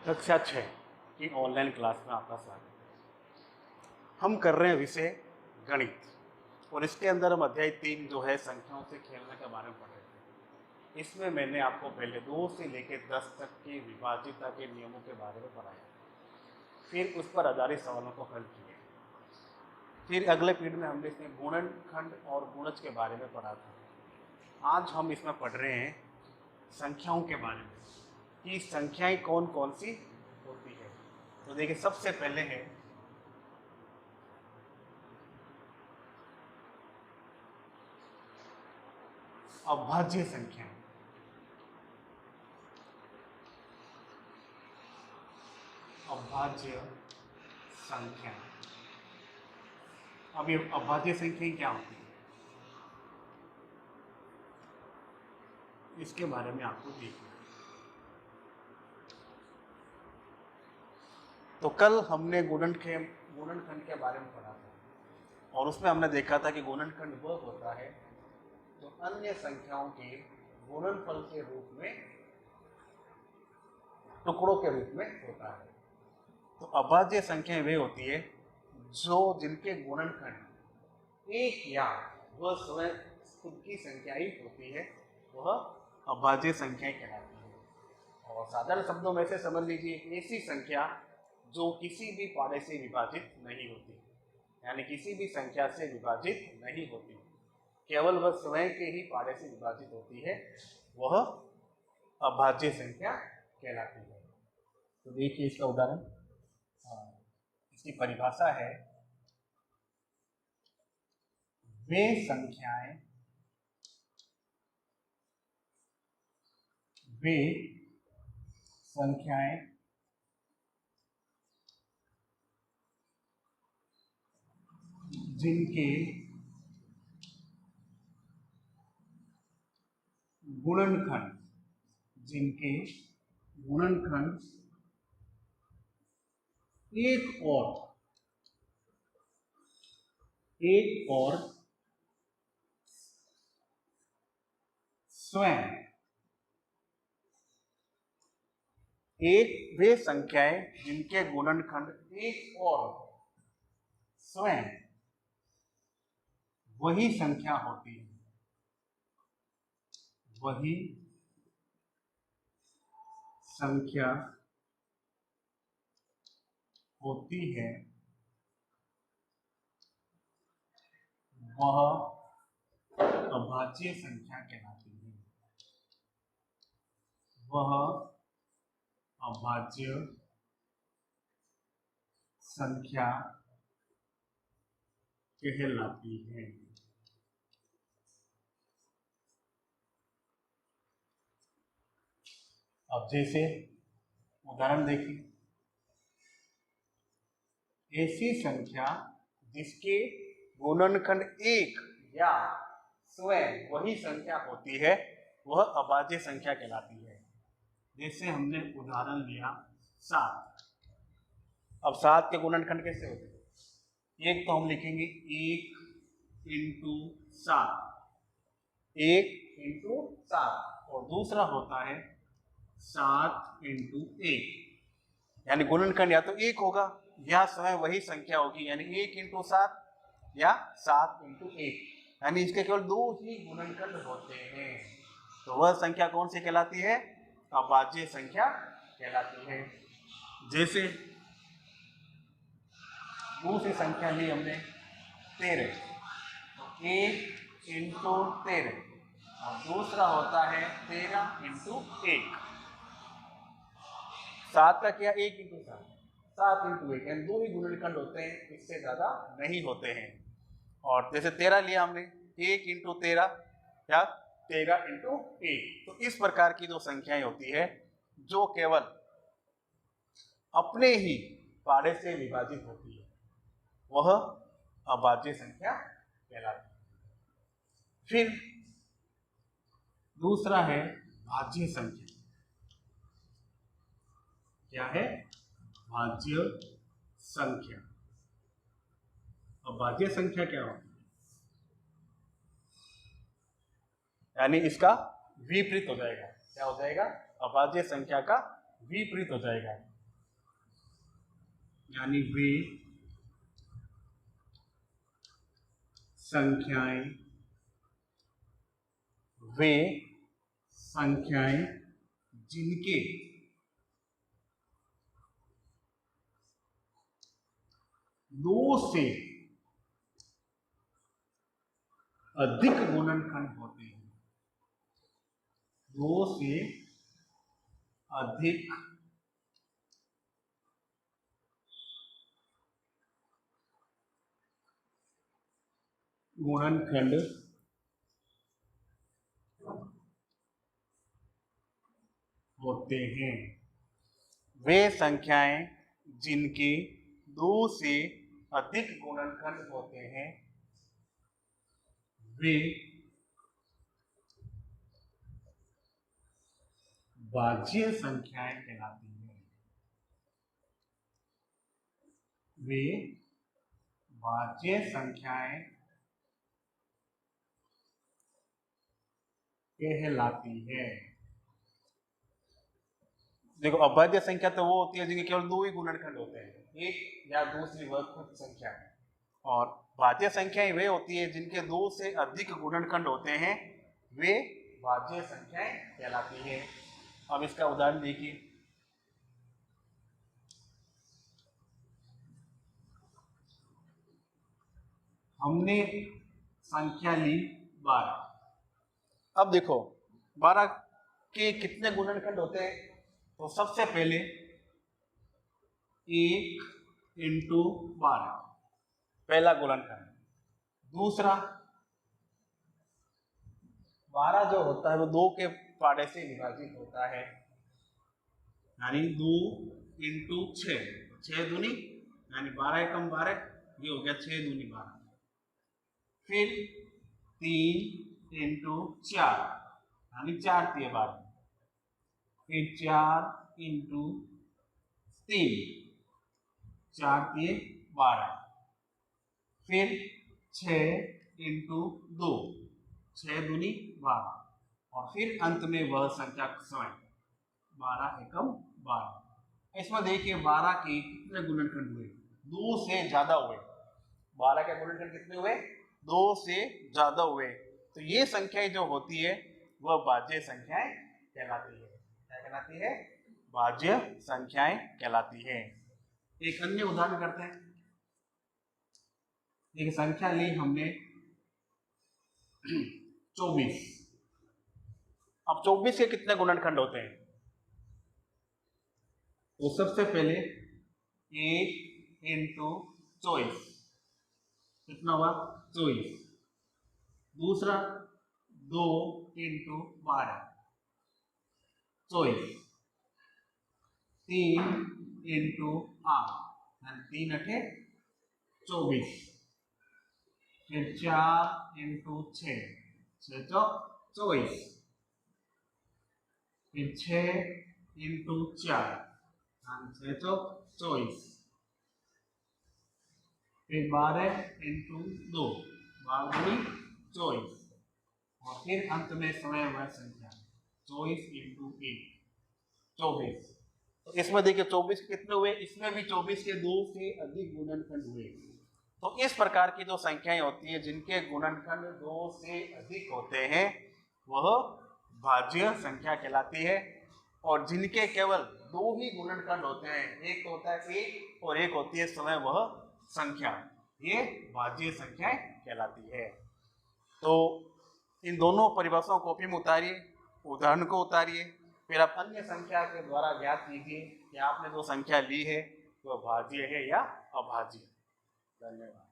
कक्षा 6 की online class में आपका स्वागत है। हम कर रहे हैं विषय गणित और इसके अंदर हम अध्याय 3 जो है संख्याओं से खेलने के बारे में पढ़ रहे थे। इसमें मैंने आपको पहले 2 से लेकर 10 तक के विभाज्यता के नियमों के बारे में पढ़ाया, फिर उस पर आधारित सवालों को हल किए। फिर अगले पीरियड में हमने इसमें गुणनखंड और गुणज के बारे में पढ़ा था। आज हम इसमें पढ़ रहे हैं संख्याओं के बारे में कि संख्याएं कौन कौन सी होती है। तो देखिए, सबसे पहले है अभाज्य संख्याएं। अभाज्य संख्याएं, अब ये अभाज्य संख्याएं क्या होती है इसके बारे में आपको देखना है। तो कल हमने गुणनखंड के बारे में पढ़ा था और उसमें हमने देखा था कि गुणनखंड वह होता है जो अन्य संख्याओं के गुणनफल के रूप में, टुकड़ों के रूप में होता है। तो अभाज्य संख्याएं वे होती है जो जिनके गुणनखंड एक या वह स्वयं खुद की संख्या ही होती है, वह अभाज्य संख्याएं कहलाती है। और साधारण शब्दों में से समझ लीजिए, ऐसी संख्या जो किसी भी पाड़े से विभाजित नहीं होती, यानी किसी भी संख्या से विभाजित नहीं होती, केवल वह स्वयं के ही पाड़े से विभाजित होती है, वह अभाज्य संख्या कहलाती है। तो देखिए इसका उदाहरण, इसकी परिभाषा है, वे संख्याएं जिनके गुणनखंड एक और स्वयं, वे संख्याएं जिनके गुणनखंड एक और स्वयं वही संख्या होती है, वही संख्या होती है, वह अभाज्य संख्या कहलाती है। वह अभाज्य संख्या कहलाती है। अब जैसे उदाहरण देखिए, ऐसी संख्या जिसके गुणनखंड एक या स्वयं वही संख्या होती है, वह अभाज्य संख्या कहलाती है। जैसे हमने उदाहरण लिया 7। अब 7 के गुणनखंड कैसे होते हैं? एक तो हम लिखेंगे 1 इंटू 7, 1 इंटू 7, और दूसरा होता है 7 इंटू 1, यानी गुणनखंड या तो 1 होगा या स्वयं वही संख्या होगी, यानी 1 इंटू 7 या 7 इंटू 1, यानी इसके केवल 2 ही गुणनखंड होते हैं। तो वह संख्या कौन सी कहलाती है? अभाज्य संख्या कहलाती है। जैसे दूसरी संख्या ली हमने 13, तो 1 इंटू 13, और दूसरा होता है 13 इंटू 1। 7 का क्या? 1 इंटू 7, 7 इंटू 1, यानी 2 ही गुणनखंड होते हैं, इससे ज्यादा नहीं होते हैं। और जैसे 13 लिया हमने, 1 इंटू 13 या 13 इंटू 1। तो इस प्रकार की जो संख्याएं होती है जो केवल अपने ही पाड़े से विभाजित होती है, वह अभाज्य संख्या कहलाती है। फिर दूसरा है भाज्य संख्या। क्या है? भाज्य संख्या। अब भाज्य संख्या क्या होती है? यानी इसका विपरीत हो जाएगा। क्या हो जाएगा? अभाज्य संख्या का विपरीत हो जाएगा। यानी वे संख्याएं जिनके दो से अधिक गुणनखंड होते हैं, दो से अधिक गुणनखंड होते हैं। वे संख्याएं जिनके दो से अधिक गुणनखंड होते हैं वे भाज्य संख्याएं कहलाती हैं। वे भाज्य संख्याएं कहलाती है। देखो, अभाज्य संख्या तो वो होती है जिनके केवल दो ही गुणनखंड होते हैं, एक या दूसरी वर्गफल संख्या, और भाज्य संख्याएं वे होती है जिनके दो से अधिक गुणनखंड होते हैं, वे भाज्य संख्याएं कहलाती है। अब इसका उदाहरण देखिए। हमने संख्या ली 12। अब देखो 12 के कितने गुणनखंड होते हैं, तो सबसे पहले 1 × 12 पहला गुणनखंड। दूसरा 12 जो होता है वो 2 के पाड़े से विभाजित होता है, यानी 2 × 6, 6 दूनी यानी 12 एकम 12, ये हो गया 6 दूनी 12। फिर 3 × 4 यानी 4 × 12। फिर 4 × 3, 4 × 12। फिर 6 × 2, 6 दूनी 12, और फिर अंत में वह संख्या स्वयं 12 एकम 12। इसमें देखिए 12 के कितने गुणनखंड हुए, 2 से ज्यादा हुए। 12 के गुणनखंड कितने हुए, 2 से ज्यादा हुए। तो ये संख्याएं जो होती है वह भाज्य संख्याएं कहलाती है। क्या कहलाती है? भाज्य संख्याएं कहलाती है। एक अन्य उदाहरण करते हैं। एक संख्या ली हमने 24। अब 24 के कितने गुणनखंड होते हैं, तो सबसे पहले 1 × 24 कितना हुआ, 24। दूसरा 2 × 12 24। 3 × 8 3 8 24। फिर 4 × 6 6 24। फिर 6 × 4 6 24। फिर 12 × 2 12 24, और फिर अंत में समय वह संख्या 24 × 1 24। तो इसमें देखिए 24 कितने हुए, इसमें भी 24 के 2 से अधिक गुणनखंड हुए। तो इस प्रकार की जो संख्याएं होती है जिनके गुणनखंड 2 से अधिक होते हैं वह भाज्य संख्या कहलाती है, और जिनके केवल 2 ही गुणनखंड होते हैं, एक होता है 1 और एक होती है समय वह संख्या, ये भाज्य संख्याएं कहलाती है। तो इन दोनों परिभाषाओं को कॉपी में उतारिए, उदाहरण को उतारिए, फिर आप अन्य संख्या के द्वारा ज्ञात कीजिए कि आपने जो संख्या ली है वह भाज्य है या अभाज्य। धन्यवाद।